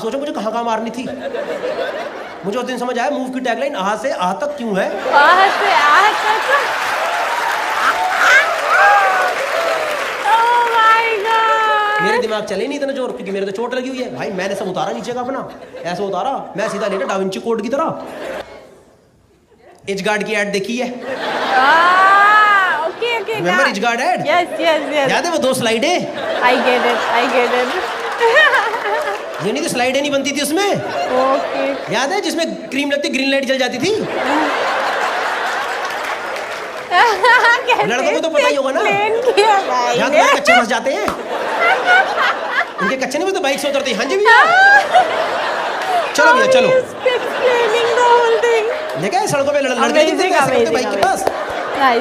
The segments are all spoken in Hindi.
सोचो मुझे कहाँ कहाँ मारनी थी। मुझे उस दिन समझ आया मूव की टैगलाइन आ से आ तक क्यों है। आ से आ तक। मेरे दिमाग चले नहीं इतना जोर, क्योंकि मेरे तो चोट लगी हुई है भाई। मैंने सब उतारा नीचे का अपना, ऐसा उतारा मैं सीधा लेटा डाविंची कोड की तरह। एज गार्ड की ऐड देखी है? Okay okay, remember edge guard ad? Yes yes yes, याद है वो 2 स्लाइडें? I get it, I get it. ये नहीं तो स्लाइडें नहीं बनती थी उसमें। ओके, याद है जिसमें क्रीम लगती ग्रीन लाइट जल जाती थी? लड़कों को तो पता ही होगा ना, जहाँ तुम्हारे कच्चे फंस जाते हैं। उनके कच्चे नहीं, वो तो बाइक से उतरते हैं। हाँ जी भैया, चलो भैया चलो। देखा है सड़कों पे लड़के दिखते बाइक के पास,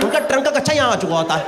उनका ट्रंक का कच्चा यहाँ आ चुका होता है।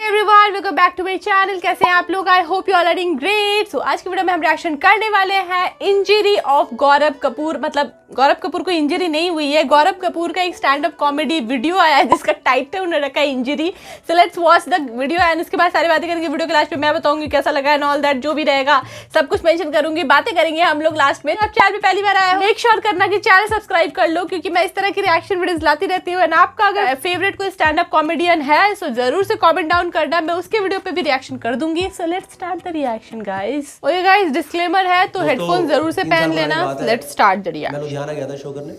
Everyone, welcome back to my channel. कैसे हैं आप लोग? I hope you all are doing great. So आज की वीडियो में हम रिएक्शन करने वाले हैं इंजरी ऑफ गौरव कपूर। मतलब गौरव कपूर को इंजरी नहीं हुई है, गौरव कपूर का एक स्टैंड अप कॉमेडी वीडियो आया है जिसका टाइटल उन्होंने रखा है injury. So let's watch the video and उसके बाद सारी बातें करेंगे। वीडियो के लास्ट में मैं बताऊंगी कैसा लगा एंड ऑल दैट, जो भी रहेगा सब कुछ मेंशन करूंगी, बातें करेंगे हम लोग लास्ट में। अब चैनल पे पहली बार आया हो, मेक श्योर करना कि चैनल सब्सक्राइब कर लो, क्योंकि मैं इस तरह की रिएक्शन वीडियोस लाती रहती हूँ। एंड आपका अगर फेवरेट कोई स्टैंड अप कॉमेडियन है सो जरूर से कॉमेंट डाउन करना, मैं उसके वीडियो पे भी रिएक्शन कर दूंगी। So let's start the reaction guys. Okay guys, disclaimer है तो हेडफोन जरूर से पहन लेना। Let's start the reaction. मैं लुधियाना गया था शो करने,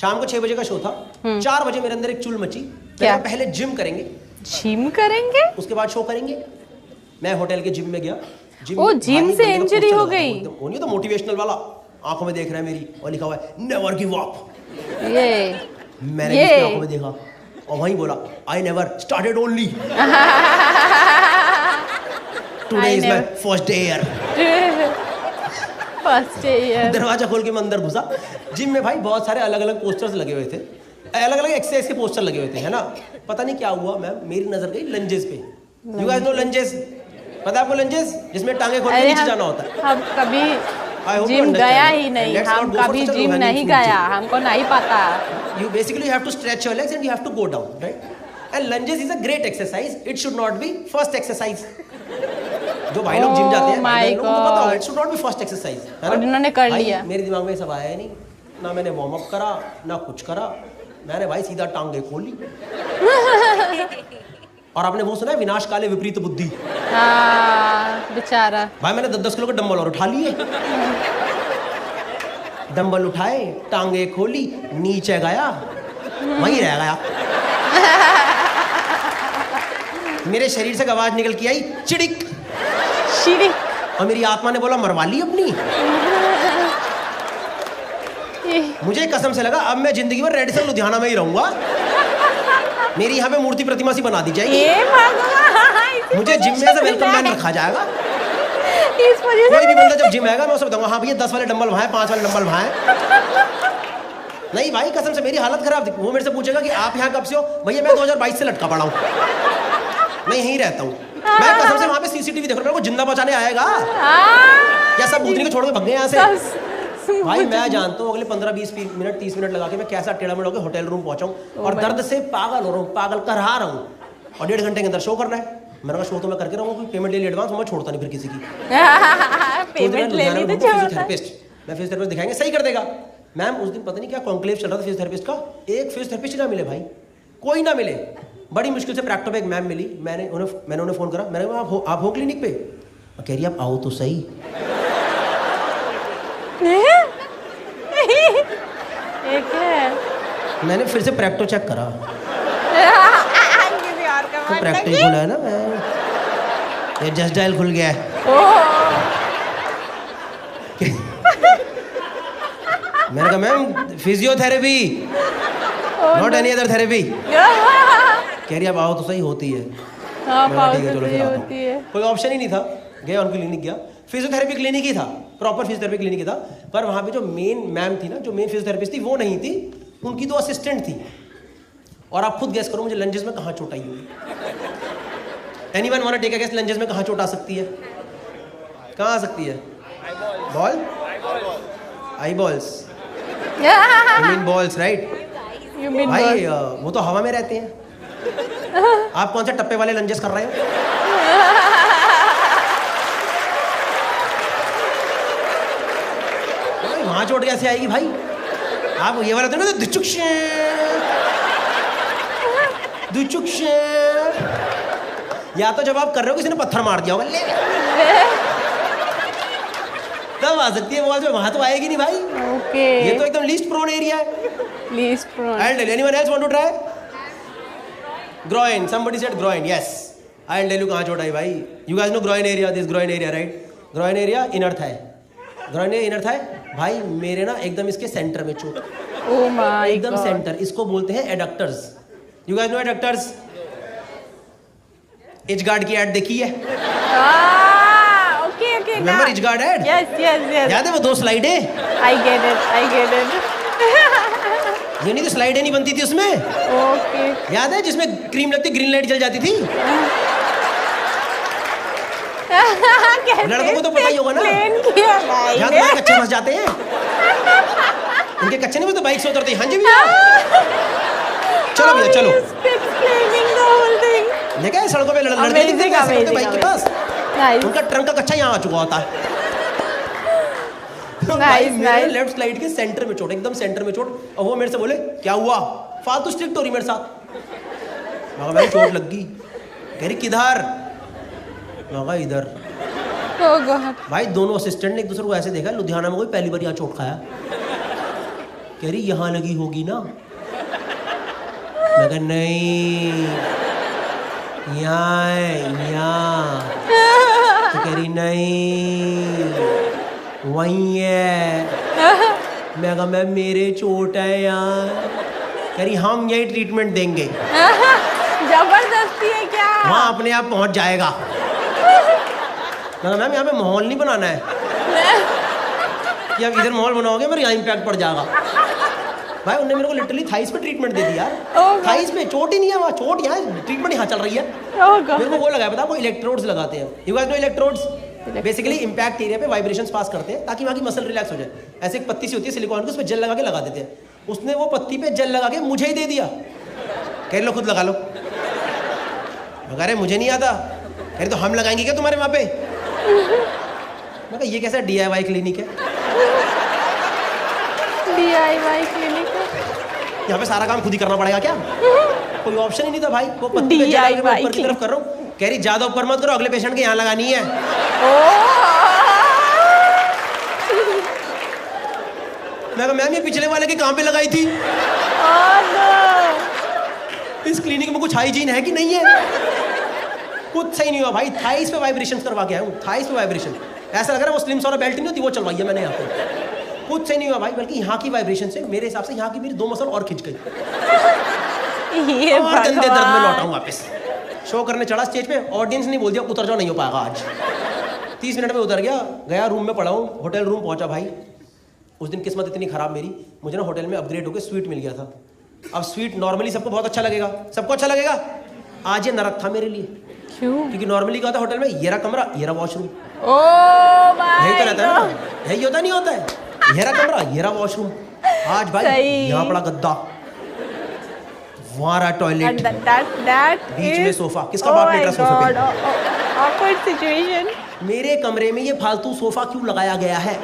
शाम को 6 बजे का शो था। 4 बजे मेरे अंदर एक चुल मची। क्या? पहले जिम करेंगे, जिम करेंगे, उसके बाद शो करेंगे। मैं होटल के जिम में गया। जिम से इंजरी हो गई? वो नहीं तो मोटिवेशनल वाला, आंखों में देख रहा है मेरी और लिखा हुआ है नेवर गिव अप। ये मैंने उसकी आंखों में देखा और वहीं बोला I never started only today is my first year. दरवाजा खोल के मैं अंदर घुसा। जिम में भाई बहुत सारे अलग अलग पोस्टर्स लगे हुए थे, अलग अलग एक्सरसाइज के पोस्टर लगे हुए थे, है ना। पता नहीं क्या हुआ मैम, मेरी नजर गई लंजेस पे। You guys know lunges? पता है आपको लंजेस, जिसमें टांगे खोल के नीचे जाना होता है? हम कभी जिम गया ही नहीं, हम कभी जिम नहीं गया, हमको नहीं पता। You basically have to stretch your legs and you have to go down, right? And lunges is a great exercise. It should not be first exercise. जो भाई लोग जिम जाते हैं उनको पता होगा, it should not be first exercise, है ना? और इन्होंने कर लिया। मेरे दिमाग में सब आया ही नहीं, ना मैंने वार्म अप करा ना कुछ करा। मैंने भाई सीधा टांगे खोली। और आपने वो सुना है विनाश काले विपरीत बुद्धि? हाँ बेचारा भाई, मैंने 10-10 किलो के डंबल और उठा लिए। डंबल उठाए, टांगे खोली, नीचे गया, वहीं रह गया। मेरे शरीर से आवाज निकल के आई चिड़िक चिड़िक, और मेरी आत्मा ने बोला मरवा ली अपनी। मुझे कसम से लगा अब मैं जिंदगी भर रेडिसन लुधियाना में ही रहूंगा। मेरी यहाँ पे मूर्ति प्रतिमा सी बना दी जाएगी, मुझे जिम में से वेलकम मैन रखा जाएगा। कोई भी बंदा जब जिम आएगा मैं उसे बताऊंगा हाँ भैया 10 वाले डंबल वहाँ, 5 वाले डंबल वहाँ। नहीं भाई कसम से मेरी हालत खराब थी। वो मेरे से पूछेगा कि आप यहाँ कब से हो? भैया मैं 2022 से लटका पड़ा हूँ, मैं यहीं रहता हूँ। मैं कसम से वहाँ पे सीसीटीवी देख रहा हूँ, मेरे को जिंदा बचाने आएगा या सब भूतनी को छोड़ के भग गए यहाँ से। भाई मैं जानता हूँ अगले 15-20 मिनट 30 मिनट लगा के मैं कैसा टेढ़ा मेढ़ा होकर होटल रूम पहुंचाऊँ और दर्द से पागल हो रहा हूँ, पागल करहा रहा हूँ। और 1.5 घंटे के अंदर शो करना है। मैंने कहा शो तो मैं करके रहूँगा, पेमेंट ले ली एडवांस, मैं छोड़ता नहीं फिर किसी की। पेमेंट ले ली तो फिजियोथेरेपिस्ट, मैं फिजियोथेरेपिस्ट दिखाएंगे सही कर देगा। मैम उस दिन पता नहीं क्या कॉन्क्लेव चल रहा था फिजियोथेरेपिस्ट का, एक फिजियोथेरेपिस्ट ना मिले भाई, कोई ना मिले। बड़ी मुश्किल से प्रैक्टो पे एक मैम मिली। मैंने उन्हें फ़ोन करा, मैंने कहा आप हो क्लिनिक पे? कह रही आप आओ तो सही। मैंने फिर से प्रैक्टो चेक करा तो प्रैक्टो ही खुला है ना, ये जस्ट डायल खुल गया है। मैंने कहा ma'am physiotherapy not any other therapy. कह रही आप आओ तो सही होती है। ठीक है चलो फिर आता हूं। कोई ऑप्शन ही नहीं था, गया उनकी क्लिनिक गया। फिजियोथेरेपी क्लिनिक ही था, प्रॉपर फिजियोथेरेपी क्लिनिक ही था। पर वहाँ पे जो मेन मैम थी ना, जो मेन फिजियोथेरेपिस्ट थी वो नहीं थी, उनकी तो असिस्टेंट थी। और आप खुद गैस करो मुझे लंजेस में कहाँ चोट आई होगी। Anyone want to take a guess lunges में कहाँ चोट आ सकती है? कहाँ आ सकती है? Ball, I balls, you mean balls right? भाई वो तो हवा में रहते हैं। आप कौन से टप्पे वाले लंजेस कर रहे हो? वहां चोट कैसे आएगी भाई? आप ये वाला तो ना दुचुक्ष दुचुक्ष, या तो जब आप कर रहे हो किसी ने पत्थर मार दिया होगा ले तब आ सकती है वो आवाज, वहां तो आएगी नहीं भाई। ओके, ये तो एकदम लीस्ट प्रोन एरिया है। Least prone. I'll tell you. Anyone else want to try? Groin. Somebody said groin. Yes. I'll tell you कहाँ चोट आई भाई। You guys know groin area. This groin area, right? Groin area inner thigh. Groin area inner thigh. भाई मेरे ना एकदम इसके सेंटर में चोट। Oh my एकदम God. सेंटर। इसको बोलते हैं एडक्टर्स। You guys know adductors? इजगार्ड की ऐड देखी है? Okay, okay. Remember edgeguard ad? Yes, yes, yes. याद है वो 2 स्लाइडें? I get it. I get it. ये नहीं तो स्लाइडें नहीं बनती थी उसमें? Okay. याद है जिसमें क्रीम लगती ग्रीन लाइट जल जाती थी? लड़कों को तो पता ही होगा ना। जहाँ तुम्हारे कच्चे फंस जाते हैं, इनके कच्चे नहीं, वो तो बाइक से उतरते हैं। हाँ जी भैया, चलो भैया चलो। देखा है सड़कों पे लड़के दिखते हैं बाइक के पास, उनका ट्रंक का कच्चा यहाँ आ चुका होता है। मेरे लेफ्ट स्लाइड के सेंटर में चोट, एकदम सेंटर में चोट। और वो मेरे से बोले क्या हुआ, फालतू स्ट्रिक्ट हो रही मेरे साथ। मगर भाई चोट लग गई। कह रही किधर? मगर इधर। भाई दोनों असिस्टेंट ने एक दूसरे को ऐसे देखा, लुधियाना में कोई पहली बार यहाँ चोट खाया। कह रही यहाँ लगी होगी ना? मैं कहा नहीं, यहाँ है यहाँ। तो कह रही नहीं वही है। मैं कहा मैं मेरे चोट है यार। कह रही हम यही ट्रीटमेंट देंगे। जबरदस्ती है क्या? वहाँ अपने आप पहुँच जाएगा। मैं कहा मैम यहाँ पे माहौल नहीं बनाना है कि आप इधर माहौल बनाओगे मेरे यहाँ इम्पैक्ट पड़ जाएगा। भाई उन्होंने मेरे को लिटरली थाइस पे ट्रीटमेंट दे दी यार। थाइस पे चोट ही नहीं है, वहाँ चोट, यहाँ ट्रीटमेंट यहाँ चल रही है। मेरे को वो लगाया, पता वो इलेक्ट्रोड्स लगाते हैं। You guys know electrodes? Basically impact area पे वाइब्रेशंस पास करते हैं ताकि वहाँ की मसल रिलैक्स हो जाए। ऐसे एक पत्ती सी होती है सिलिकॉन की, उसमें जेल लगा के लगा देते हैं। उसने वो पत्ती पे जेल लगा के मुझे ही दे दिया। कह लो खुद लगा लो। मगर अरे मुझे नहीं आता। कह तो हम लगाएंगे क्या तुम्हारे वहाँ पे? मैं कहा ये कैसा DIY क्लिनिक है? DIY क्लिनिक है? यहाँ पे सारा काम खुद ही करना पड़ेगा क्या? कोई ऑप्शन ही नहीं था भाई। वो पत्ती पे जेल लगा के ऊपर की तरफ कर रहा हूँ। कह रही ज्यादा ऊपर मत करो, अगले पेशेंट के यहाँ लगानी है। मैं कहा मैम ये पिछले वाले के कहाँ पे लगाई थी? इस क्लिनिक में कुछ हाइजीन है कि नहीं है? कुछ सही नहीं हुआ भाई। थाइस पे वाइब्रेशंस करवा के आया हूँ, थाइस पे वाइब्रेशन। ऐसा लग रहा है वो स्लिम सोना बेल्ट नहीं होती, वो चलवाई है मैंने यहाँ पे। कुछ सही नहीं हुआ भाई, बल्कि यहाँ की वाइब्रेशन से मेरे हिसाब से यहाँ की मेरी 2 मसल और खिंच गई। और गंदे दर्द में लौटा हूँ वापस। शो करने चढ़ा स्टेज पे, ऑडियंस ने बोल दिया उतर जाओ, नहीं हो पाएगा आज। 30 मिनट में उतर गया रूम में पड़ा हूँ। होटल रूम पहुंचा भाई। उस दिन किस्मत इतनी खराब मेरी, मुझे ना होटल में अपग्रेड होकर स्वीट मिल गया था। अब स्वीट नॉर्मली सबको बहुत अच्छा लगेगा, सबको अच्छा लगेगा। आज ये नरक था मेरे लिए। क्यों? क्योंकि नॉर्मली क्या होता है होटल में, ये रहा कमरा, ये रहा वॉशरूम। यही तो रहता है ना, यही होता नहीं होता है? ये रहा कमरा, ये रहा वॉशरूम। आज भाई यहाँ पड़ा गद्दा, वहाँ रहा टॉयलेट, बीच में सोफा। किसका बाप लेट रहा सोफे पे? awkward situation। मेरे कमरे में ये फालतू सोफा क्यों लगाया गया है?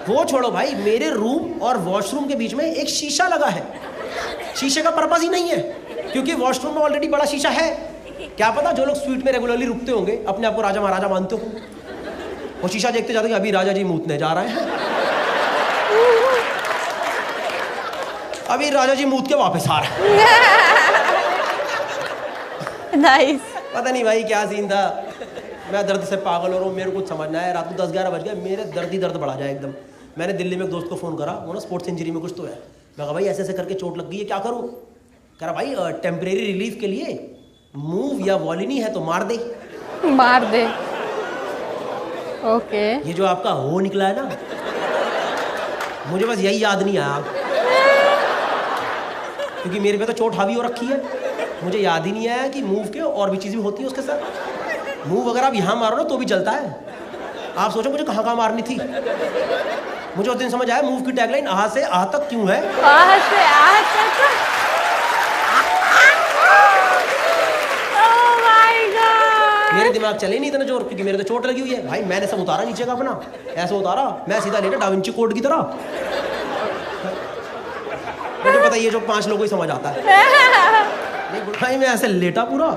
वो छोड़ो भाई, मेरे रूम और वॉशरूम के बीच में एक शीशा लगा है। शीशे का पर्पस ही नहीं है, क्योंकि वॉशरूम में ऑलरेडी बड़ा शीशा है। क्या पता जो लोग स्वीट में रेगुलरली रुकते होंगे, अपने आप को राजा महाराजा मानते हो, वो शीशा देखते जाते कि अभी राजा जी मूतने जा रहे हैं, अभी राजा जी मूत के वापस आ रहे हैं। नाइस। पता नहीं भाई क्या सीन था। मैं दर्द से पागल हो रहा हूँ, मेरे को कुछ समझना है। रात को 10-11 बज गए, मेरे दर्द ही दर्द बढ़ा जाए एकदम। मैंने दिल्ली में एक दोस्त को फ़ोन करा, वो ना स्पोर्ट्स इंजरी में कुछ तो है। मैं कहा भाई ऐसे ऐसे करके चोट लग गई है, क्या करूँ? कह रहा भाई टेम्परेरी रिलीफ के लिए मूव या वॉलिनी है तो मार दे। मार दे। ओके। ये जो आपका हो निकला है ना, मुझे बस यही याद नहीं आया, क्योंकि मेरे पे तो चोट हावी हो रखी है। मुझे याद ही नहीं आया कि मूव के और भी चीज़ भी होती है उसके साथ। मूव अगर आप यहाँ मारो ना तो भी चलता है। आप सोचो मुझे कहाँ कहाँ मारनी थी। मुझे उस दिन समझ आया मूव की टैगलाइन आ से आ तक क्यों है। आ से आ तक। Oh my God! मेरे दिमाग चले नहीं इतना जोर, क्योंकि मेरे तो चोट लगी हुई है भाई। मैंने सब उतारा नीचे का अपना, ऐसे उतारा, मैं सीधा लेटा डाविंची कोड की तरह। मुझे पता ये जो 5 लोगों को ही समझ आता है। नहीं भाई मैं ऐसे लेटा पूरा,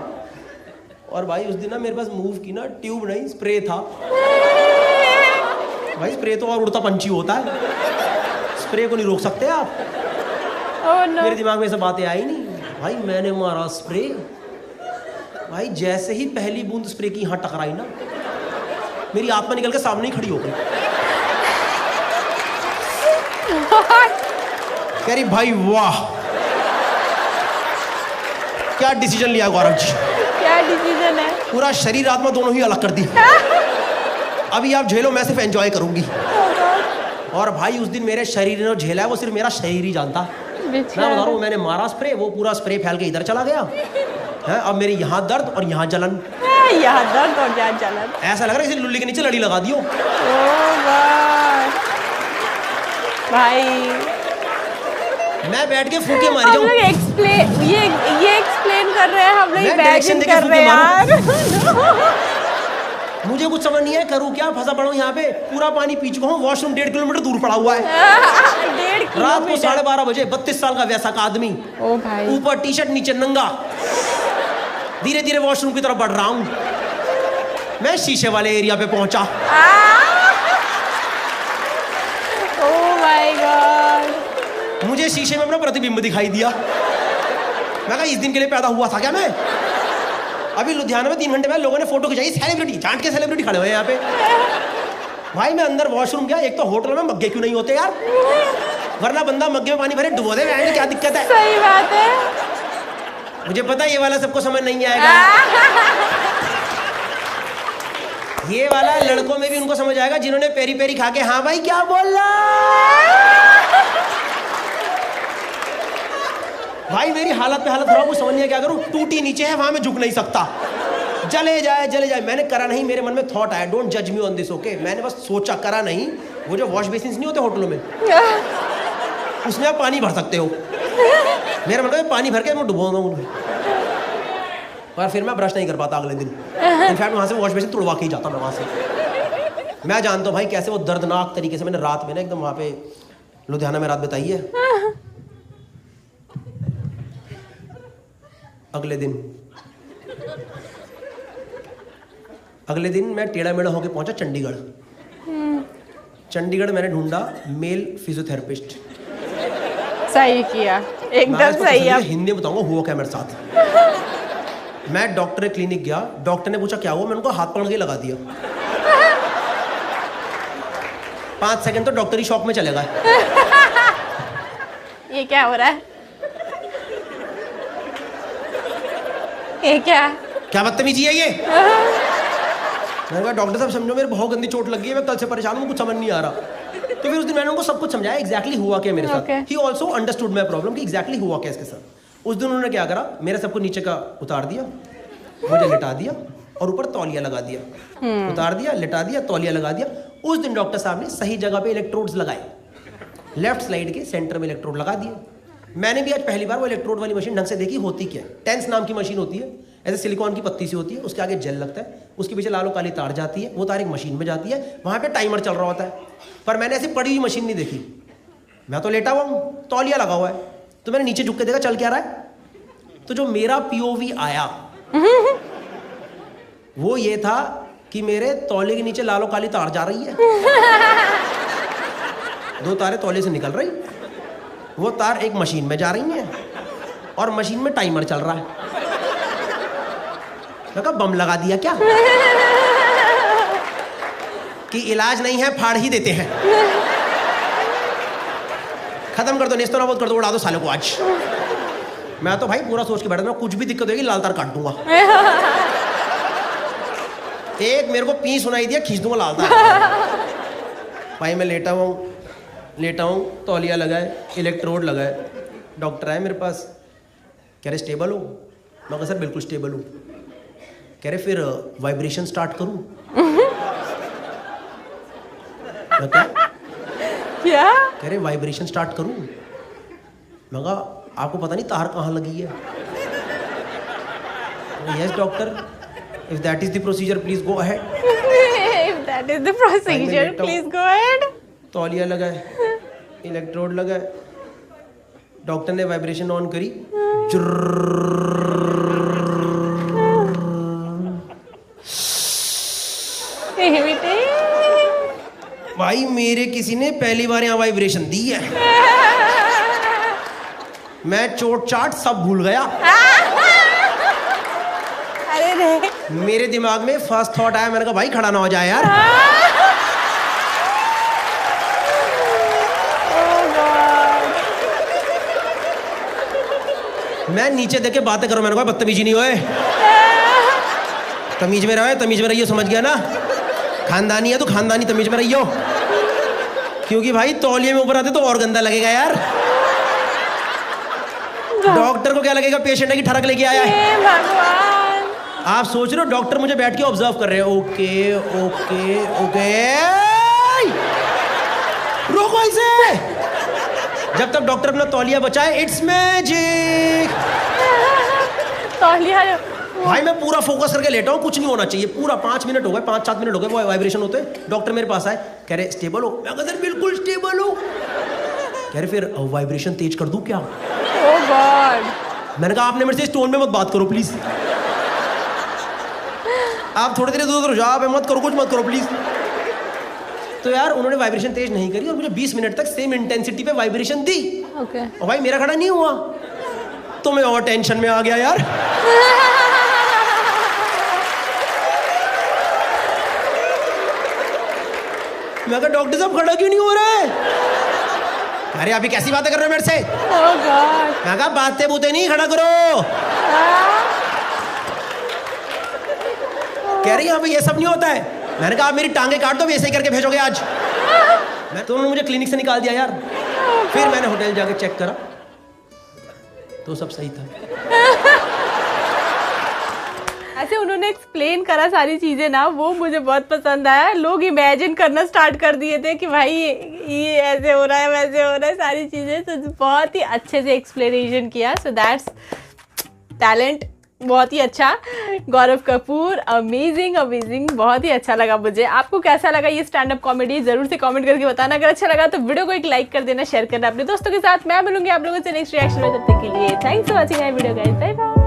और भाई उस दिन ना मेरे पास मूव की ना ट्यूब नहीं, स्प्रे था भाई। स्प्रे तो और उड़ता पंछी होता है, स्प्रे को नहीं रोक सकते आप। Oh, no. मेरे दिमाग में ऐसा बातें आई नहीं भाई। मैंने मारा स्प्रे भाई, जैसे ही पहली बूंद स्प्रे की यहाँ टकराई ना, मेरी आत्मा निकल के सामने ही खड़ी हो गई। कह रही भाई वाह, क्या डिसीजन लिया गौरव जी। क्या डिसीजन है? पूरा शरीर आत्मा दोनों ही अलग कर दी। अभी आप झेलो, मैं सिर्फ एंजॉय करूंगी। और भाई उस दिन मेरे शरीर ने झेला है वो सिर्फ मेरा शरीर ही जानता। मैं बता रहा हूँ, मैंने मारा स्प्रे, वो पूरा स्प्रे फैल के इधर चला गया है। अब मेरे यहाँ दर्द और यहाँ जलन, यहाँ दर्द और यहाँ जलन। ऐसा लग रहा है किसी लुल्ली के नीचे लड़ी लगा दियो। भाई मैं बैठ के फूके मारी जाऊं। ये एक्सप्लेन कर रहे हैं, हम लोग इमेजिन कर रहे हैं यार। मुझे कुछ समझ नहीं है, करूँ क्या, फंसा पड़ा हूँ यहाँ पे। पूरा पानी पी चुका हूँ, वॉशरूम 1.5 किलोमीटर दूर पड़ा हुआ है। 1.5 किलोमीटर रात को 12:30 बजे 32 साल का वैसा का आदमी, ओ भाई, ऊपर टी शर्ट नीचे नंगा, धीरे धीरे वॉशरूम की तरफ बढ़ रहा हूँ। मैं शीशे वाले एरिया पे पहुंचा। Oh my God. मुझे शीशे में अपना प्रतिबिंब दिखाई दिया। मैं कहा इस दिन के लिए पैदा हुआ था क्या मैं? अभी लुधियाना में 3 घंटे में लोगों ने फोटो खिंचाई, सेलिब्रिटी, जांट के सेलिब्रिटी खड़े हुए हैं यहाँ पे। भाई मैं अंदर वॉशरूम गया, एक तो होटल में मग्गे क्यों नहीं होते यार, वरना बंदा मग्गे में पानी भरे डुबो दे, क्या दिक्कत है। सही बात है। मुझे पता है ये वाला सबको समझ नहीं आएगा। ये वाला लड़कों में भी उनको समझ आएगा जिन्होंने पेरी पेरी खा के हाँ भाई क्या बोल रहा। भाई मेरी हालत पे हालत खराब, कुछ समझ नहीं है क्या करूं। टूटी नीचे है, वहां में झुक नहीं सकता। जले जाए जले जाए। मैंने करा नहीं, मेरे मन में थॉट आया, डोंट जज मी ऑन दिस ओके। मैंने बस सोचा, करा नहीं। वो जो वॉश बेसिन नहीं होते होटलों में, उसमें आप पानी भर सकते हो। मेरा मन में पानी भर के मैं डुबो दूं, पर फिर मैं ब्रश नहीं कर पाता अगले दिन। इनफैक्ट वहां से वॉश बेसिन तुड़वा के ही जाता मैं वहां से। मैं जानता हूँ भाई कैसे वो दर्दनाक तरीके से मैंने रात में ना एकदम वहां पे लुधियाना में रात बिताई है। अगले दिन मैं टेढ़ा मेढ़ा होके पहुंचा चंडीगढ़। चंडीगढ़ मैंने ढूंढा मेल फिजियोथेरेपिस्ट। सही किया, एकदम सही है। हिंदी में बताऊंगा हुआ क्या मेरे साथ। मैं डॉक्टर क्लिनिक गया, डॉक्टर ने पूछा क्या हुआ, मैंने उनको हाथ पकड़ के लगा दिया। 5 सेकंड तो डॉक्टरी शॉप में चले गए। ये क्या हो रहा है? ये क्या बदतमीजी है ये। मैंने कहा डॉक्टर साहब समझो मेरे बहुत गंदी चोट लगी है, मैं कल से परेशान हूँ, कुछ समझ नहीं आ रहा। तो फिर उस दिन मैंने उनको सब कुछ समझाया एग्जैक्टली हुआ क्या मेरे साथ। He also understood my problem कि एग्जैक्टली हुआ क्या इसके साथ। उस दिन उन्होंने क्या करा, मेरे सबको नीचे का उतार दिया, मुझे लिटा दिया और ऊपर तौलिया लगा दिया। उतार दिया, लिटा दिया, तौलिया लगा दिया। उस दिन डॉक्टर साहब ने सही जगह पे इलेक्ट्रोड्स लगाए, लेफ्ट स्लाइड के सेंटर में इलेक्ट्रोड लगा दिए। मैंने भी आज पहली बार वो इलेक्ट्रोड वाली मशीन ढंग से देखी होती क्या है। टेंस नाम की मशीन होती है, ऐसे सिलिकॉन की पत्ती सी होती है, उसके आगे जेल लगता है, उसके पीछे लालो काली तार जाती है, वो तार एक मशीन में जाती है, वहां पे टाइमर चल रहा होता है। पर मैंने ऐसी पड़ी हुई मशीन नहीं देखी। मैं तो लेटा हुआ हूँ, तौलिया लगा हुआ है, तो मैंने नीचे झुक के देखा चल क्या रहा है। तो जो मेरा पीओवी आया वो ये था कि मेरे तौलिए के नीचे लालो काली तार जा रही है। 2 तारें तौलिए से निकल रही, वो तार एक मशीन में जा रही है और मशीन में टाइमर चल रहा है। मैं कहा बम लगा दिया क्या कि इलाज नहीं है फाड़ ही देते हैं। खत्म कर दो, नेस्तो ना बहुत कर दो, उड़ा दो सालों को आज। मैं तो भाई पूरा सोच के बैठा था, कुछ भी दिक्कत होगी लाल तार काट दूंगा। एक मेरे को पी सुनाई दिया, खींच दूंगा लाल तार। भाई मैं लेटा हूँ, तौलिया लगाए, इलेक्ट्रोड लगाए। डॉक्टर आए मेरे पास, कह रहे स्टेबल हो? मैं कहा सर बिल्कुल स्टेबल हूँ। कह रहे फिर वाइब्रेशन स्टार्ट करूँ? क्या? कह रहे वाइब्रेशन स्टार्ट करूँ? मैं कहा आपको पता नहीं तार कहाँ लगी है? Yes doctor. If that is the procedure, please go ahead. If that is the procedure, please go ahead. तौलिया लगा है, इलेक्ट्रोड लगा है, डॉक्टर ने वाइब्रेशन ऑन करी, भाई मेरे किसी ने पहली बार यहाँ वाइब्रेशन दी है, मैं चोट चाट सब भूल गया। अरे रे, मेरे दिमाग में फर्स्ट थॉट आया, मैंने कहा भाई खड़ा ना हो जाए यार। मैं नीचे देख के बातें करो, मैंने कहा बदतमीजी नहीं होए, तमीज में रहो, तमीज में रहियो, समझ गया ना? खानदानी है तो खानदानी तमीज में रहियो, क्योंकि भाई तौलिए में ऊपर आते तो और गंदा लगेगा यार। डॉक्टर को क्या लगेगा पेशेंट है कि ठरक लेके आया है। भगवान, आप सोच रहे हो डॉक्टर मुझे बैठ के ऑब्जर्व कर रहे हैं। ओके ओके ओके, रोको इसे। जब तक डॉक्टर अपना तौलिया बचाए, इट्स मैजिक। तौलिया भाई मैं पूरा फोकस करके लेटा हूँ, कुछ नहीं होना चाहिए। पूरा 5 मिनट हो गए, 5-7 मिनट हो गए, वो वाइब्रेशन होते। डॉक्टर मेरे पास आए, कह रहे स्टेबल हो। मैं कहता बिल्कुल स्टेबल हो। कह रहे फिर वाइब्रेशन तेज कर दूं क्या? ओह गॉड। मैंने कहा आपने मेरे से इस टोन में मत बात करो प्लीज, आप थोड़ी देर इधर हो जाओ, मत करो, कुछ मत करो प्लीज। तो यार उन्होंने वाइब्रेशन तेज नहीं करी और मुझे 20 मिनट तक सेम इंटेंसिटी पे वाइब्रेशन दी। ओके। और भाई मेरा खड़ा नहीं हुआ तो मैं और टेंशन में आ गया यार। मैं कहा डॉक्टर साहब खड़ा क्यों नहीं हो रहा है? अरे अभी कैसी बातें कर रहे हो मेरे से? ओह गॉड। मैं कहा बातें बूते नहीं, खड़ा करो। कह रही यहाँ पे ये सब नहीं होता है। मैंने कहा आप मेरी टांगे काट दो, ऐसे ही करके भेजोगे आज। मैं तो उन्होंने मुझे क्लिनिक से निकाल दिया यार। फिर मैंने होटल जाके चेक करा तो सब सही था। ऐसे उन्होंने एक्सप्लेन करा सारी चीजें ना, वो मुझे बहुत पसंद आया। लोग इमेजिन करना स्टार्ट कर दिए थे कि भाई ये ऐसे हो रहा है, वैसे हो रहा है, सारी चीजें। तो बहुत ही अच्छे से एक्सप्लेनेशन किया। सो दैट्स टैलेंट, बहुत ही अच्छा। गौरव कपूर, अमेजिंग अमेजिंग, बहुत ही अच्छा लगा मुझे। आपको कैसा लगा ये स्टैंड अप कॉमेडी, जरूर से कमेंट करके बताना। अगर अच्छा लगा तो वीडियो को एक लाइक कर देना, शेयर करना अपने दोस्तों के साथ। मैं मिलूंगी आप लोगों से नेक्स्ट रिएक्शन में, तब तक के लिए thanks for watching my video guys, bye bye.